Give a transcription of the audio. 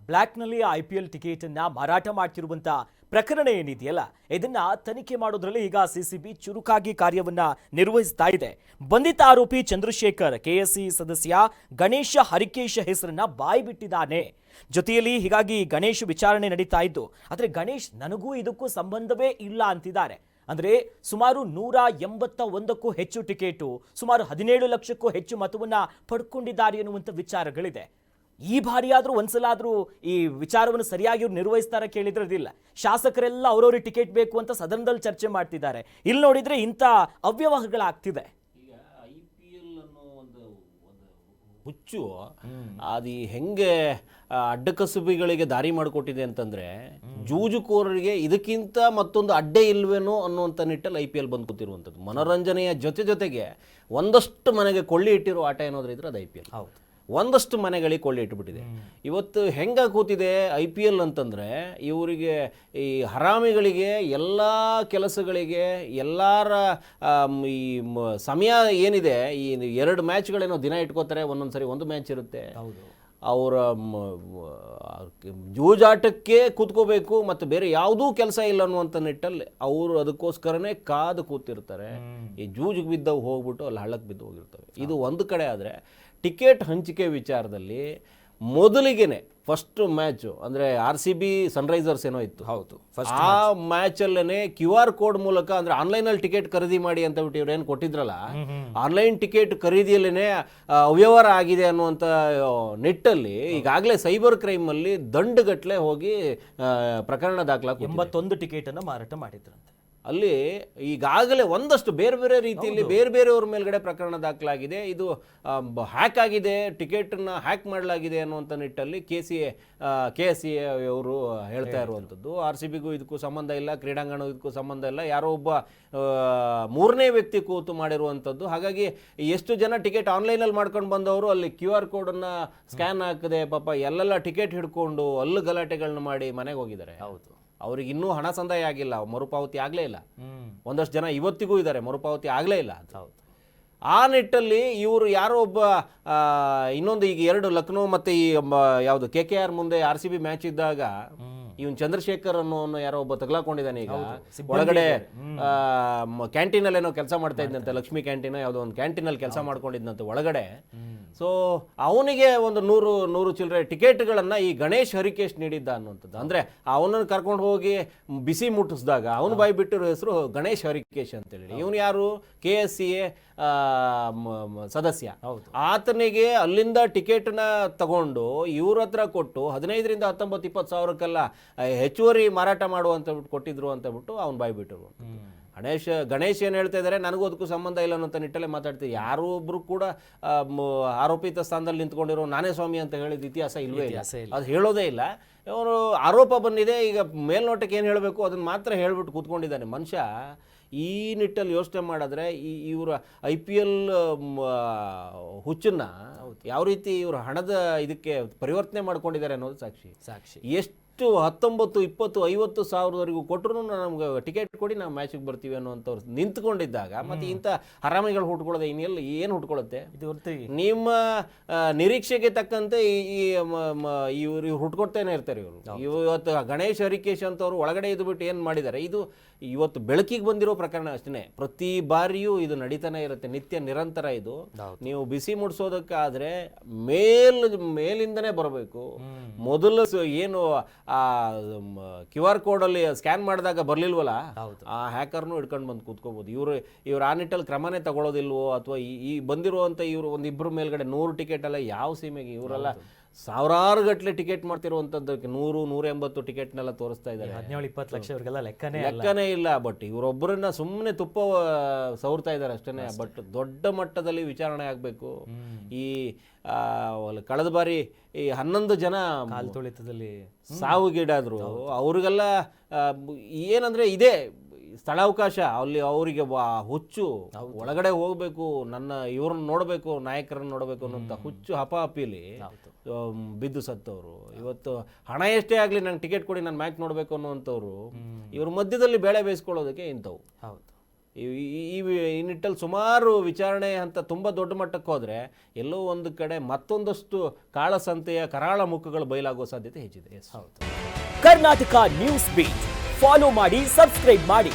ಬ್ಲ್ಯಾಕ್ನಲ್ಲಿ IPL ticket ಅನ್ನ ಮಾರಾಟ ಮಾಡ್ತಿರುವಂತ ಪ್ರಕರಣ ಏನಿದೆಯಲ್ಲ ಇದನ್ನ ತನಿಖೆ ಮಾಡೋದ್ರಲ್ಲಿ ಈಗ ಸಿಸಿಬಿ ಚುರುಕಾಗಿ ಕಾರ್ಯವನ್ನ ನಿರ್ವಹಿಸ್ತಾ ಇದೆ. ಬಂಧಿತ ಆರೋಪಿ ಚಂದ್ರಶೇಖರ್ ಕೆಎಸ್ಸಿ ಸದಸ್ಯ ಗಣೇಶ ಹರಿಕೇಶ್ ಹೆಸರನ್ನ ಬಾಯ್ಬಿಟ್ಟಿದ್ದಾನೆ. ಜೊತೆಯಲ್ಲಿ ಹೀಗಾಗಿ ಗಣೇಶ್ ವಿಚಾರಣೆ ನಡೀತಾ ಇದ್ದು, ಆದರೆ ಗಣೇಶ್ ನನಗೂ ಇದಕ್ಕೂ ಸಂಬಂಧವೇ ಇಲ್ಲ ಅಂತಿದ್ದಾರೆ. ಅಂದ್ರೆ ಸುಮಾರು 181ಕ್ಕೂ ಹೆಚ್ಚು ಟಿಕೆಟು, ಸುಮಾರು 17 ಲಕ್ಷಕ್ಕೂ ಹೆಚ್ಚು ಮತವನ್ನ ಪಡ್ಕೊಂಡಿದ್ದಾರೆ ಎನ್ನುವಂಥ ವಿಚಾರಗಳಿದೆ. ಈ ಬಾರಿಯಾದ್ರೂ ಒಂದ್ಸಲಾದ್ರೂ ಈ ವಿಚಾರವನ್ನು ಸರಿಯಾಗಿ ಇವ್ರು ನಿರ್ವಹಿಸ್ತಾರೆ ಕೇಳಿದ್ರದಿಲ್ಲ. ಶಾಸಕರೆಲ್ಲ ಅವ್ರವ್ರಿಗೆ ಟಿಕೆಟ್ ಬೇಕು ಅಂತ ಸದನದಲ್ಲಿ ಚರ್ಚೆ ಮಾಡ್ತಿದ್ದಾರೆ. ಇಲ್ಲಿ ನೋಡಿದ್ರೆ ಇಂಥ ಅವ್ಯವಹಾರಗಳಾಗ್ತಿದೆ. ಈಗ IPL ಅನ್ನೋ ಒಂದು ಹುಚ್ಚು ಅದು ಹೆಂಗೆ ಅಡ್ಡಕಸುಬಿಗಳಿಗೆ ದಾರಿ ಮಾಡಿಕೊಟ್ಟಿದೆ ಅಂತಂದ್ರೆ, ಜೂಜುಕೋರರಿಗೆ ಇದಕ್ಕಿಂತ ಮತ್ತೊಂದು ಅಡ್ಡೆ ಇಲ್ವೇನೋ ಅನ್ನುವಂಥ ನಿಟ್ಟಲ್ಲಿ IPL ಬಂದು ಕೂತಿರುವಂಥದ್ದು. ಮನೋರಂಜನೆಯ ಜೊತೆಗೆ ಒಂದಷ್ಟು ಮನೆಗೆ ಕೊಳ್ಳಿ ಇಟ್ಟಿರೋ ಆಟ ಏನಾದ್ರೂ ಇದ್ರೆ ಅದು IPL. ಹೌದು, ಒಂದಷ್ಟು ಮನೆಗಳಿಗೆ ಕೊಳ್ಳಿ ಇಟ್ಬಿಟ್ಟಿದೆ. ಇವತ್ತು ಹೆಂಗೆ ಕೂತಿದೆ IPL ಅಂತಂದರೆ, ಇವರಿಗೆ ಈ ಹರಾಮಿಗಳಿಗೆ ಎಲ್ಲ ಕೆಲಸಗಳಿಗೆ ಎಲ್ಲರ ಈ ಸಮಯ ಏನಿದೆ, ಈ 2 ಮ್ಯಾಚ್ಗಳೇನೋ ದಿನ ಇಟ್ಕೋತಾರೆ, ಒಂದೊಂದು ಸರಿ 1 ಮ್ಯಾಚ್ ಇರುತ್ತೆ. ಹೌದು, ಅವರ ಜೂಜಾಟಕ್ಕೆ ಕೂತ್ಕೋಬೇಕು ಮತ್ತು ಬೇರೆ ಯಾವುದೂ ಕೆಲಸ ಇಲ್ಲ ಅನ್ನುವಂಥ ನಿಟ್ಟಲ್ಲಿ ಅವರು ಅದಕ್ಕೋಸ್ಕರನೇ ಕಾದು ಕೂತಿರ್ತಾರೆ. ಈ ಜೂಜಿಗೆ ಬಿದ್ದವು ಹೋಗ್ಬಿಟ್ಟು ಅಲ್ಲಿ ಹಳ್ಳಕ್ಕೆ ಬಿದ್ದು ಹೋಗಿರ್ತವೆ. ಇದು ಒಂದು ಕಡೆ. ಆದರೆ ಟಿಕೆಟ್ ಹಂಚಿಕೆ ವಿಚಾರದಲ್ಲಿ ಮೊದಲಿಗೆನೆ ಫಸ್ಟ್ ಮ್ಯಾಚು ಅಂದರೆ RCB ಸನ್ರೈಸರ್ಸ್ ಏನೋ ಇತ್ತು. ಹೌದು, ಆ ಮ್ಯಾಚಲ್ಲೇ QR ಕೋಡ್ ಮೂಲಕ, ಅಂದರೆ ಆನ್ಲೈನಲ್ಲಿ ಟಿಕೆಟ್ ಖರೀದಿ ಮಾಡಿ ಅಂತ ಬಿಟ್ಟು ಇವ್ರು ಏನು ಕೊಟ್ಟಿದ್ರಲ್ಲ, ಆನ್ಲೈನ್ ಟಿಕೆಟ್ ಖರೀದಿಯಲ್ಲೇ ಅವ್ಯವಹಾರ ಆಗಿದೆ ಅನ್ನುವಂಥ ನಿಟ್ಟಲ್ಲಿ ಈಗಾಗಲೇ ಸೈಬರ್ ಕ್ರೈಮಲ್ಲಿ ದಂಡುಗಟ್ಟಲೆ ಹೋಗಿ ಪ್ರಕರಣ ದಾಖಲಾಗಿ 81 ಟಿಕೆಟ್ ಅನ್ನು ಮಾರಾಟ ಮಾಡಿದ್ರಂತೆ. ಅಲ್ಲಿ ಈಗಾಗಲೇ ಒಂದಷ್ಟು ಬೇರೆ ಬೇರೆ ರೀತಿಯಲ್ಲಿ ಬೇರೆ ಬೇರೆಯವ್ರ ಮೇಲ್ಗಡೆ ಪ್ರಕರಣ ದಾಖಲಾಗಿದೆ. ಇದು ಹ್ಯಾಕ್ ಆಗಿದೆ, ಟಿಕೆಟನ್ನು ಹ್ಯಾಕ್ ಮಾಡಲಾಗಿದೆ ಅನ್ನುವಂಥ ನಿಟ್ಟಲ್ಲಿ KSCA ಅವರು ಹೇಳ್ತಾ ಇರುವಂಥದ್ದು. RCBಗೂ ಇದಕ್ಕೂ ಸಂಬಂಧ ಇಲ್ಲ, ಕ್ರೀಡಾಂಗಣ ಇದಕ್ಕೂ ಸಂಬಂಧ ಇಲ್ಲ, ಯಾರೋ ಒಬ್ಬ 3ನೇ ವ್ಯಕ್ತಿ ಕೂತು ಮಾಡಿರುವಂಥದ್ದು. ಹಾಗಾಗಿ ಎಷ್ಟು ಜನ ಟಿಕೆಟ್ ಆನ್ಲೈನಲ್ಲಿ ಮಾಡ್ಕೊಂಡು ಬಂದವರು ಅಲ್ಲಿ QR ಕೋಡನ್ನು ಸ್ಕ್ಯಾನ್ ಹಾಕದೆ ಪಾಪ ಎಲ್ಲೆಲ್ಲ ಟಿಕೆಟ್ ಹಿಡ್ಕೊಂಡು ಅಲ್ಲೂ ಗಲಾಟೆಗಳನ್ನ ಮಾಡಿ ಮನೆಗೆ ಹೋಗಿದ್ದಾರೆ. ಹೌದು, ಅವ್ರಿಗೆ ಇನ್ನೂ ಹಣ ಸಂದಾಯ ಆಗಿಲ್ಲ, ಮರುಪಾವತಿ ಆಗಲೇ ಇಲ್ಲ. ಒಂದಷ್ಟು ಜನ ಇವತ್ತಿಗೂ ಇದ್ದಾರೆ, ಮರುಪಾವತಿ ಆಗಲೇ ಇಲ್ಲ. ಹೌದು, ಆ ನಿಟ್ಟಲ್ಲಿ ಇವರು ಯಾರೋ ಒಬ್ಬ ಇನ್ನೊಂದು ಈಗ 2 ಲಕ್ನೋ ಮತ್ತು ಈ ಯಾವುದು KKR ಮುಂದೆ RCB ಮ್ಯಾಚ್ ಇದ್ದಾಗ ಇವನ್ ಚಂದ್ರಶೇಖರ್ ಅನ್ನೋ ಯಾರೋ ಒಬ್ಬ ತಗಲಾಕೊಂಡಿದ್ದಾನೆ. ಈಗ ಒಳಗಡೆ ಕ್ಯಾಂಟೀನಲ್ಲಿ ಏನೋ ಕೆಲಸ ಮಾಡ್ತಾ ಇದ್ದಂತೆ, ಲಕ್ಷ್ಮಿ ಕ್ಯಾಂಟೀನ್ ಯಾವುದೋ ಒಂದು ಕ್ಯಾಂಟೀನಲ್ಲಿ ಕೆಲಸ ಮಾಡ್ಕೊಂಡಿದ್ದಂತೆ ಒಳಗಡೆ. ಸೊ ಅವನಿಗೆ ಒಂದು 100 ಚಿಲ್ಲರೆ ಟಿಕೆಟ್ಗಳನ್ನು ಈ ಗಣೇಶ್ ಹರಿಕೇಶ್ ನೀಡಿದ್ದ ಅನ್ನುವಂಥದ್ದು. ಅಂದರೆ ಅವನನ್ನು ಕರ್ಕೊಂಡು ಹೋಗಿ ಬಿಸಿ ಮುಟ್ಟಿಸಿದಾಗ ಅವನು ಬಾಯಿ ಬಿಟ್ಟಿರೋ ಹೆಸರು ಗಣೇಶ್ ಹರಿಕೇಶ್ ಅಂತೇಳಿ. ಇವನು ಯಾರು? KSCA ಸದಸ್ಯ. ಆತನಿಗೆ ಅಲ್ಲಿಂದ ಟಿಕೆಟ್ನ ತಗೊಂಡು ಇವ್ರ ಹತ್ರ ಕೊಟ್ಟು 15ರಿಂದ 19, 20 ಸಾವಿರಕ್ಕೆಲ್ಲ ಹೆಚ್ಚುವರಿ ಮಾರಾಟ ಮಾಡುವಂತ ಬಿಟ್ಟು ಕೊಟ್ಟಿದ್ರು ಅಂತ ಬಿಟ್ಟು ಅವ್ನು ಬಾಯಿ ಬಿಟ್ಟರು. ಗಣೇಶ್ ಏನು ಹೇಳ್ತಾ ಇದ್ದಾರೆ, ನನಗೂ ಅದಕ್ಕೂ ಸಂಬಂಧ ಇಲ್ಲ ಅನ್ನೋಂಥ ನಿಟ್ಟಲ್ಲೇ ಮಾತಾಡ್ತೀವಿ. ಯಾರು ಒಬ್ರು ಕೂಡ ಆರೋಪಿತ ಸ್ಥಾನದಲ್ಲಿ ನಿಂತ್ಕೊಂಡಿರೋ ನಾನೇ ಸ್ವಾಮಿ ಅಂತ ಹೇಳಿದ ಇತಿಹಾಸ ಇಲ್ವೇ ಇಲ್ಲ, ಅದು ಹೇಳೋದೇ ಇಲ್ಲ. ಅವರು ಆರೋಪ ಬಂದಿದೆ, ಈಗ ಮೇಲ್ನೋಟಕ್ಕೆ ಏನು ಹೇಳಬೇಕು ಅದನ್ನು ಮಾತ್ರ ಹೇಳ್ಬಿಟ್ಟು ಕೂತ್ಕೊಂಡಿದ್ದಾನೆ ಮನುಷ್ಯ. ಈ ನಿಟ್ಟಲ್ಲಿ ಯೋಚನೆ ಮಾಡಿದ್ರೆ ಇವರ IPL ಹುಚ್ಚನ್ನ ಯಾವ ರೀತಿ ಇವರು ಹಣದ ಇದಕ್ಕೆ ಪರಿವರ್ತನೆ ಮಾಡ್ಕೊಂಡಿದ್ದಾರೆ ಅನ್ನೋದು ಸಾಕ್ಷಿ. ಎಷ್ಟು 19, 20, 50 ಸಾವಿರದವರೆಗೂ ಕೊಟ್ಟರು ನಮ್ಗೆ ಟಿಕೆಟ್ ಕೊಡಿ, ನಾವು ಮ್ಯಾಚಿಗೆ ಬರ್ತೀವಿ ಅನ್ನೋಂಥವ್ರು ನಿಂತ್ಕೊಂಡಿದ್ದಾಗ ಮತ್ತೆ ಇಂಥ ಹರಾಮಿಗಳು ಹುಟ್ಕೊಳ್ಳೋದೆ ಇನ್ನೆಲ್ಲ ಏನು ಹುಟ್ಕೊಳ್ಳುತ್ತೆ? ನಿಮ್ಮ ನಿರೀಕ್ಷೆಗೆ ತಕ್ಕಂತೆ ಇವ್ರು ಹುಟ್ಕೊಡ್ತಾನೆ ಇರ್ತಾರೆ. ಇವತ್ತು ಗಣೇಶ್ ಹರಿಕೇಶ್ ಅಂತವ್ರು ಒಳಗಡೆ ಇದ್ಬಿಟ್ಟು ಏನು ಮಾಡಿದ್ದಾರೆ, ಇದು ಇವತ್ತು ಬೆಳಕಿಗೆ ಬಂದಿರೋ ಪ್ರಕರಣ ಅಷ್ಟೇ. ಪ್ರತಿ ಬಾರಿಯೂ ಇದು ನಡೀತಾನೆ ಇರುತ್ತೆ, ನಿತ್ಯ ನಿರಂತರ. ಇದು ನೀವು ಬಿಸಿ ಮುಡಿಸೋದಕ್ಕಾದ್ರೆ ಮೇಲಿಂದನೇ ಬರಬೇಕು. ಮೊದಲು ಏನು QR ಕೋಡಲ್ಲಿ ಸ್ಕ್ಯಾನ್ ಮಾಡಿದಾಗ ಬರ್ಲಿಲ್ವಲ್ಲ, ಆ ಹ್ಯಾಕರ್ನು ಹಿಡ್ಕೊಂಡು ಬಂದು ಕೂತ್ಕೋಬಹುದು. ಇವ್ರು ಆ ನಿಟ್ಟಲ್ಲಿ ಕ್ರಮನೇ ತಗೊಳ್ಳೋದಿಲ್ವೋ, ಅಥವಾ ಈ ಬಂದಿರುವಂಥ ಇವರು ಒಂದಿಬ್ಬರು ಮೇಲ್ಗಡೆ 100 ಟಿಕೆಟ್ ಅಲ್ಲ, ಯಾವ ಸೀಮೆಗೆ ಇವರೆಲ್ಲ ಸಾವಿರಾರು ಗಟ್ಟಲೆ ಟಿಕೆಟ್ ಮಾಡ್ತಿರುವಂಥದ್ದಕ್ಕೆ 100, 180 ಟಿಕೆಟ್ನೆಲ್ಲ ತೋರಿಸ್ತಾ ಇದ್ದಾರೆ. 17-20 ಲಕ್ಷ ಇವರಿಗೆಲ್ಲ ಲೆಕ್ಕನೇ ಇಲ್ಲ. ಬಟ್ ಇವರೊಬ್ಬರನ್ನ ಸುಮ್ಮನೆ ತುಪ್ಪ ಸವರ್ತಾ ಇದ್ದಾರೆ ಅಷ್ಟೇ. ಬಟ್ ದೊಡ್ಡ ಮಟ್ಟದಲ್ಲಿ ವಿಚಾರಣೆ ಆಗಬೇಕು. ಈ ಕಳೆದ ಬಾರಿ ಈ 11 ಜನ ಕಾಲ್ತುಳಿತದಲ್ಲಿ ಸಾವಿಗೀಡಾದ್ರು. ಅವ್ರಿಗೆಲ್ಲ ಏನಂದ್ರೆ ಇದೇ ಸ್ಥಳಾವಕಾಶ, ಅಲ್ಲಿ ಅವರಿಗೆ ಹುಚ್ಚು, ಒಳಗಡೆ ಹೋಗ್ಬೇಕು, ಇವ್ರನ್ನ ನೋಡಬೇಕು, ನಾಯಕರನ್ನ ನೋಡಬೇಕು ಅನ್ನೋಂಥ ಹುಚ್ಚು ಹಪಾಹಪಿಲಿ ಬಿದ್ದು ಸತ್ತವರು. ಇವತ್ತು ಹಣ ಎಷ್ಟೇ ಆಗಲಿ ನಂಗೆ ಟಿಕೆಟ್ ಕೊಡಿ, ನಾನು ಮ್ಯಾಚ್ ನೋಡಬೇಕು ಅನ್ನುವಂಥವ್ರು ಇವ್ರ ಮಧ್ಯದಲ್ಲಿ ಬೇಳೆ ಬೇಯಿಸ್ಕೊಳ್ಳೋದಕ್ಕೆ ಇಂಥವು. ಈ ನಿಟ್ಟಲ್ಲಿ ಸುಮಾರು ವಿಚಾರಣೆ ಅಂತ ತುಂಬ ದೊಡ್ಡ ಮಟ್ಟಕ್ಕೆ ಹೋದರೆ ಎಲ್ಲೋ ಒಂದು ಕಡೆ ಮತ್ತೊಂದಷ್ಟು ಕಾಳಸಂತೆಯ ಕರಾಳ ಮುಖಗಳು ಬಯಲಾಗುವ ಸಾಧ್ಯತೆ ಹೆಚ್ಚಿದೆ. ಕರ್ನಾಟಕ ನ್ಯೂಸ್ ಬೀಟ್ ಫಾಲೋ ಮಾಡಿ, ಸಬ್ಸ್ಕ್ರೈಬ್ ಮಾಡಿ.